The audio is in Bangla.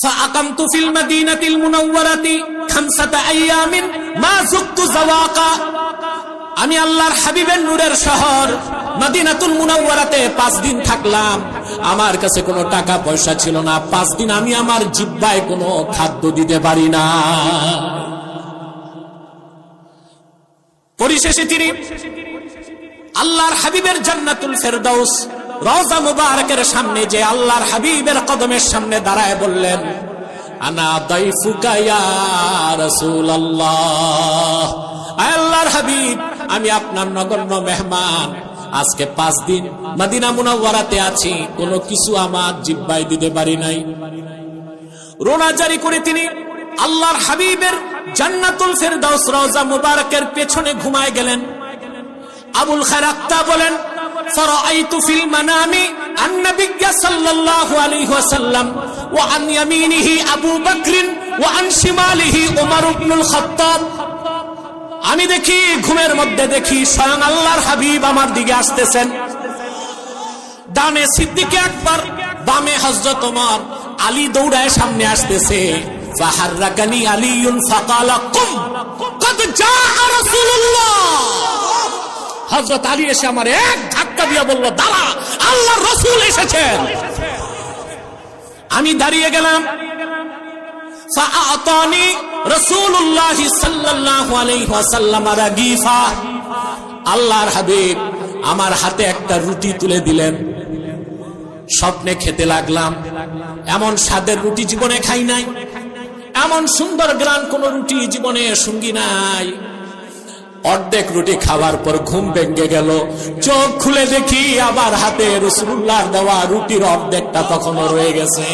ফাআকামতু ফিল মাদিনাতিল মুনাওয়ারাতি 5 আইয়ামিন মা যুকতু যাওয়াকা। আমি আল্লাহর হাবিবের নূরের শহর মদিনাতুল মুনাওয়ারাতে 5 দিন থাকলাম। আমার কাছে কোনো টাকা পয়সা ছিল না। 5 দিন আমি আমার জিহ্বায় কোনো খাদ্য দিতে পারি না। পরিশেষে তিনি আল্লাহর হাবিবের জান্নাতুল ফেরদাউস রওজা মুবারকের সামনে যে আল্লাহর হাবিবের কদমের সামনে দাঁড়ায় বললেন, আনা দাইফুকা ইয়া রাসূলুল্লাহ, আল্লাহর হাবিব আমি আপনার নগণ্য মেহমান। আজকে 5 দিন মদিনা মুনাওয়ারাতে আছি, কোনো কিছু আমার জিহ্বায় দিতে পারি নাই। রোনা জারি করে তিনি আল্লাহর হাবিবের জান্নাতুল ফেরদাউস রওজা মুবারকের পেছনে ঘুমায় গেলেন। আবুল খায়র আক্তা বলেন, ফারাআইতু ফিল মানামি আন-নাবিয়্য সাল্লাল্লাহু আলাইহি ওয়াসাল্লাম ওয়া আন ইয়ামিনিহি আবু বকর ওয়া আন শিমালিহি উমর ইবনুল খাত্তাব। আমি দেখি, ঘুমের মধ্যে দেখি স্বয়ং আল্লাহর হাবিব আমার দিকে আসতেছেন। ডানে সিদ্দিক আকবর, বামে হযরত ওমর। আলী দৌড়ায় সামনে আসতেছে। ফাহাররাকানি আলীউন ফাকালা কুম কদ জাআ রাসূলুল্লাহ। হযরত আলী এসে আমার এক ধাক্কা দিয়ে বলল, দাঁড়া, আল্লাহর রাসূল এসেছেন। আমি দাঁড়িয়ে গেলাম। ফাআতানি রাসূলুল্লাহ সাল্লাল্লাহু আলাইহি ওয়াসাল্লাম রাগীফা। আল্লাহর হাবিব আমার হাতে একটা রুটি তুলে দিলেন। স্বপ্নে খেতে লাগলাম। এমন স্বাদের রুটি জীবনে খাই নাই, এমন সুন্দর গ্রান কোন রুটি জীবনে সঙ্গী নাই। অর্ধেক রুটি খাওয়ার পর ঘুম ভেঙে গেল। চোখ খুলে দেখি আবার হাতে রাসূলুল্লাহর দেওয়া রুটির অর্ধেকটা তখনও রয়ে গেছে।